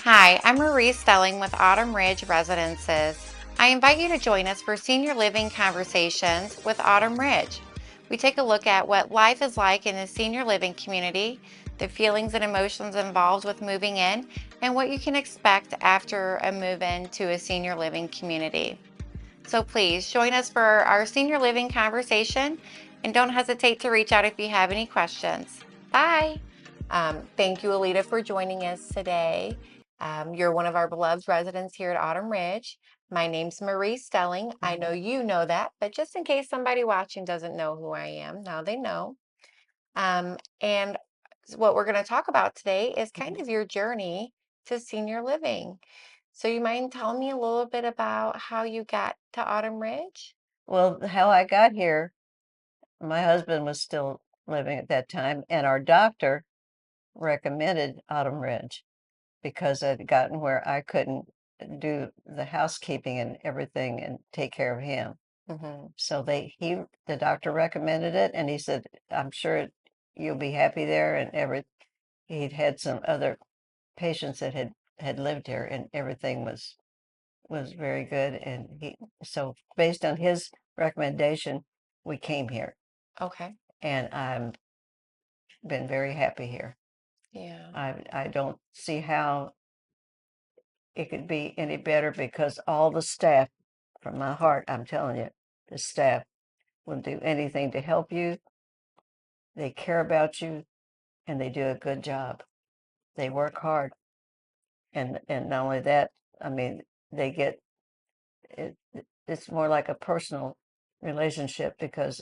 Hi, I'm Marie Stelling with Autumn Ridge Residences. I invite you to join us for Senior Living Conversations with Autumn Ridge. We take a look at what life is like in a senior living community, the feelings and emotions involved with moving in, and what you can expect after a move in to a senior living community. So please join us for our senior living conversation and don't hesitate to reach out if you have any questions. Bye. Thank you, Aleta, for joining us today. You're one of our beloved residents here at Autumn Ridge. My name's Marie Stelling. I know you know that, but just in case somebody watching doesn't know who I am, now they know. And what we're going to talk about today is kind of your journey to senior living. So you mind telling me a little bit about how you got to Autumn Ridge? Well, how I got here, my husband was still living at that time, and our doctor recommended Autumn Ridge because I'd gotten where I couldn't do the housekeeping and everything and take care of him. Mm-hmm. So the doctor recommended it, and he said, "I'm sure you'll be happy there." And he'd had some other patients that had lived here, and everything was very good. And so based on his recommendation, we came here, Okay. and I've been very happy here. Yeah. I don't see how it could be any better because all the staff, from my heart, I'm telling you, the staff will do anything to help you. They care about you, and they do a good job. They work hard, and not only that, I mean, they get it. It's more like a personal relationship because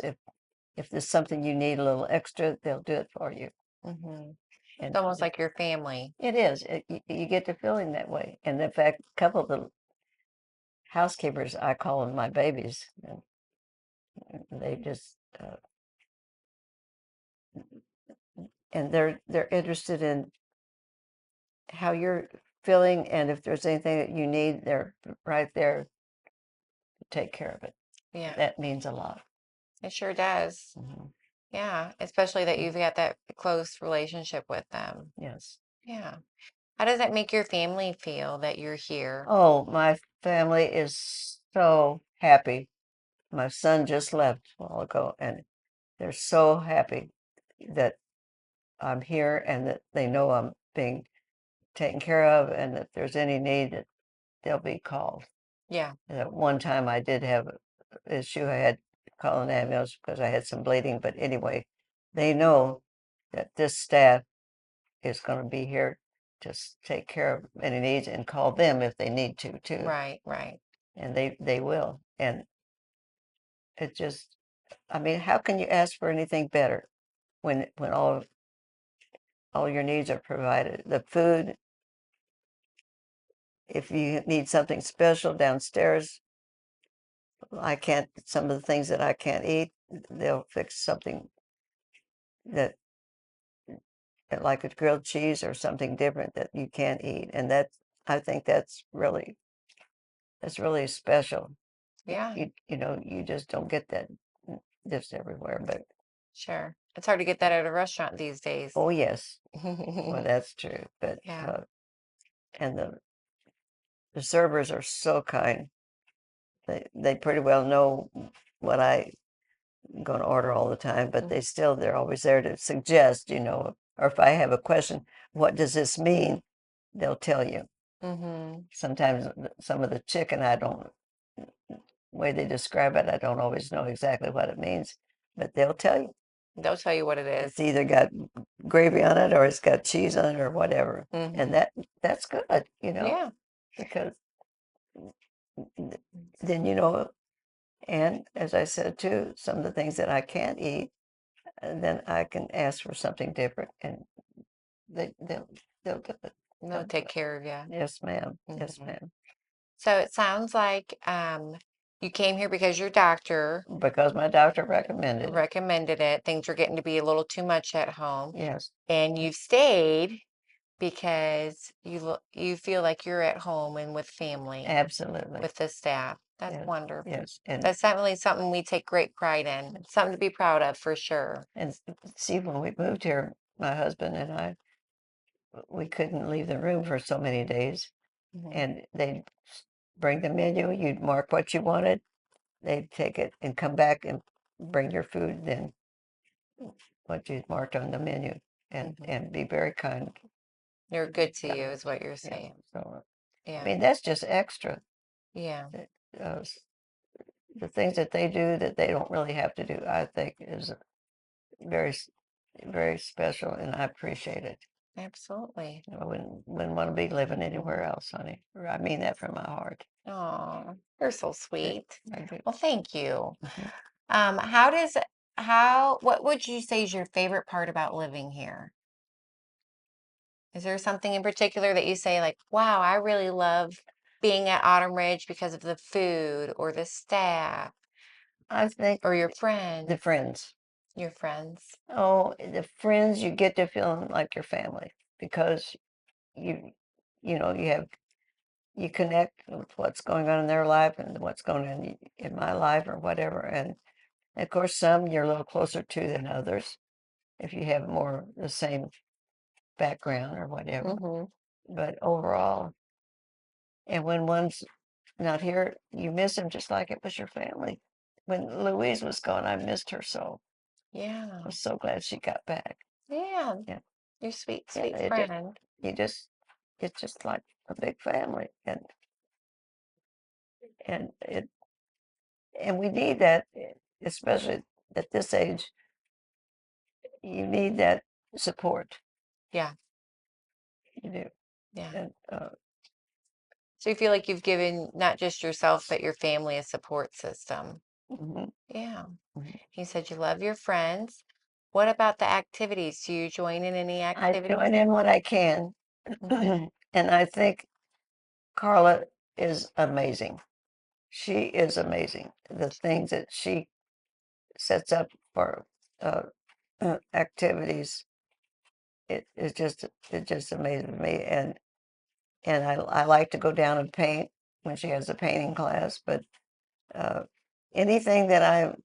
if there's something you need a little extra, they'll do it for you. Mm-hmm. It's And almost like your family. it is. You get the feeling that way. And in fact, a couple of the housekeepers, I call them my babies. And they just, and they're interested in how you're feeling, and if there's anything that you need, they're right there to take care of it. Yeah, That means a lot. it sure does. Mhm. Yeah, especially that you've got that close relationship with them. Yes. Yeah. How does that make your family feel that you're here? Oh, my family is so happy. My son just left a while ago, and they're so happy that I'm here and that they know I'm being taken care of, and if there's any need, that they'll be called. Yeah. At one time, I did have an issue. I had to call an ambulance because I had some bleeding. But anyway, they know that this staff is going to be here to take care of any needs and call them if they need to too. Right, right. And they will. And it just, I mean, how can you ask for anything better when all your needs are provided? The food, if you need something special downstairs, I can't, some of the things that I can't eat, they'll fix something that, like a grilled cheese or something different that you can't eat. And I think that's really special. Yeah, You just don't get that just everywhere. But sure. It's hard to get that at a restaurant these days. oh yes, well that's true. But Yeah. and the servers are so kind. They pretty well know what I going to order all the time, but they're always there to suggest, or if I have a question, what does this mean? They'll tell you. Mm-hmm. Sometimes some of the chicken, I don't, way they describe it, I don't always know exactly what it means, but they'll tell you. They'll tell you what it is. It's either got gravy on it or it's got cheese on it or whatever. And Mm-hmm. that's good, Yeah. because then, and as I said too, some of the things that I can't eat, then I can ask for something different, and they they'll they'll do it. They'll They'll do take it. care of you. Yes, ma'am. Yes, Mm-hmm. ma'am. So it sounds like you came here because your doctor Because my doctor recommended it. recommended it. Things were getting to be a little too much at home, Yes, and you've stayed because you feel like you're at home and with family, absolutely. with the staff. That's Yes, wonderful. yes. And That's definitely something we take great pride in. It's something to be proud of for sure. see, when we moved here, my husband and I, we couldn't leave the room for so many days, Mhm. and they'd bring the menu. You'd mark what you wanted. They'd take it and come back and bring your food, then what you marked on the menu, and Mhm. be very kind. They're good to you, is what you're Yeah. saying. So I Yeah. mean, that's just extra. Yeah. Uh, the things that they do that they don't really have to do, I think, is very, very special, and I appreciate it. Absolutely. I wouldn't want to be living anywhere Mhm. else, honey. I mean that from my heart. Oh, you're so I, sweet. I do. Well, thank you. Mhm. How does how what would you say is your favorite part about living here? Is there something in particular that you say like, wow, I really love being at Autumn Ridge because of the food or the staff I think or your the friends, friends. your friends? Oh, the friends, you get to feel like your family because you, you have you connect with what's going on in their life and what's going on in my life or whatever. And of course, some you're a little closer to than others if you have more the same background or whatever. Mm-hmm. But overall, and when one's not here, you miss them just like it was your family. When Louise was gone, I missed her so. I Yeah. was so glad she got back. Yeah. Yeah, Your sweet, yeah, sweet friend. you just, it's just like a big family, and it, and we need that, especially at this age. You need that support. Yeah. You do, Yeah. and So you feel like you've given not just yourself, but your family a support system. mhm, Yeah. mhm. You said you love your friends. What about the activities? Do you join in any I activities? join in when I can, Hmm. and I think Carla is amazing. She is amazing. The things that she sets up for uh, activities, it just amazes me. And I like to go down and paint when she has a painting class. But uh, anything that I'm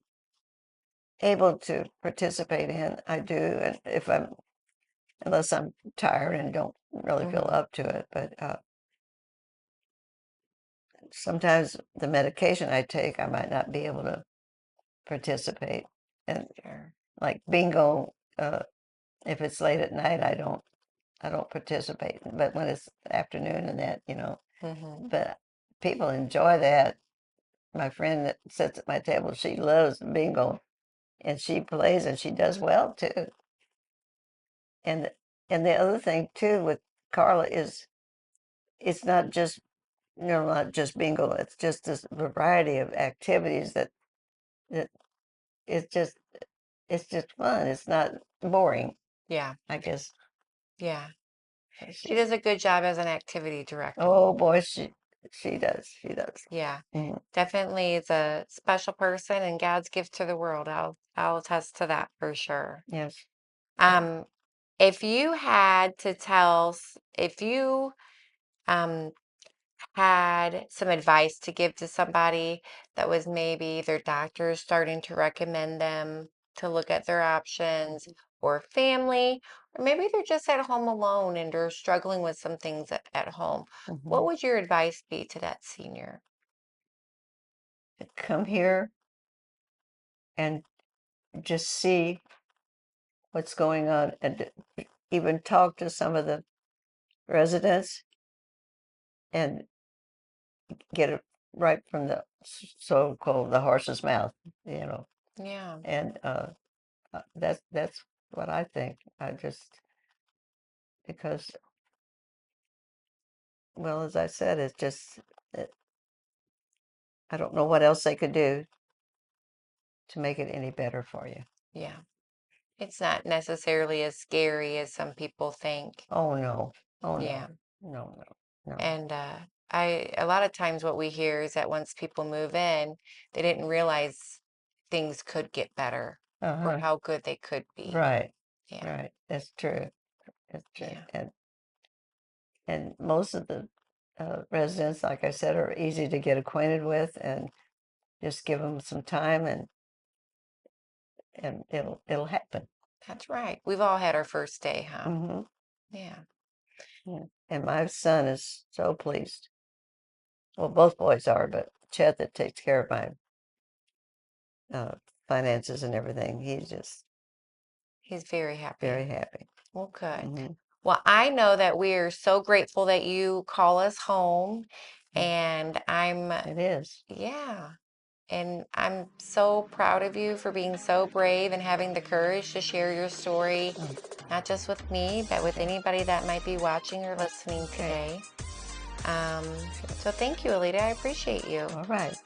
able to participate in, I do. And if I'm unless I'm tired and don't really feel Hmm. up to it, but sometimes the medication I take, I might not be able to participate. And Sure. like bingo, if it's late at night, I don't participate. But when it's afternoon and that, Hmm. but people enjoy that. My friend that sits at my table, she loves bingo, and she plays and she does well too. And the other thing too with Carla is it's not just not just bingo. It's just this variety of activities that it's just it's just fun. It's not boring. Yeah. I guess Yeah. She she's does a good job as an activity director. oh boy, she does. Yeah. Mhm. Definitely is a special person and God's gift to the world. I'll attest to that for sure. Yes. Yeah. Um, if you had to if you um had some advice to give to somebody that was maybe their doctor is starting to recommend them to look at their options, or family, or maybe they're just at home alone and they're struggling with some things at home, what Mhm. would your advice be to that senior? Come here and just see what's going on, and even talk to some of the residents and get it right from the so-called the horse's mouth, you know. Yeah, And that's what I think. I just because well, as I said, it's just I don't know what else they could do to make it any better for you. yeah. It's not necessarily as scary as some people think. Oh no, oh Yeah. no, no, no, no. And a lot of times what we hear is that once people move in, they didn't realize things could get better or Uh-huh. how good they could be. Right, Yeah. right. That's true. That's true. Yeah. And most of the residents, like I said, are easy to get acquainted with, and just give them some time, and it'll happen. That's right. We've all had our first day, huh? Hmm. Yeah. Yeah. And my son is so pleased. Well, both boys are, but Chet that takes care of my uh, finances and everything, he's just He's very happy. very happy. Well, good. Hmm. Well, I know that we are so grateful that you call us home, and It is. yeah, and I'm so proud of you for being so brave and having the courage to share your story, Oh, not just with me, but with okay. anybody that might be watching or listening Okay. today. Um, so thank you, Aleta. I appreciate you. All right.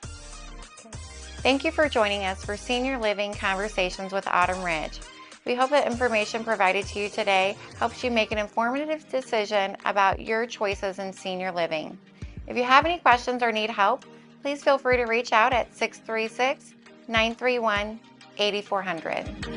Thank you for joining us for Senior Living Conversations with Autumn Ridge. We hope that information provided to you today helps you make an informative decision about your choices in senior living. If you have any questions or need help, please feel free to reach out at 636 931 8400.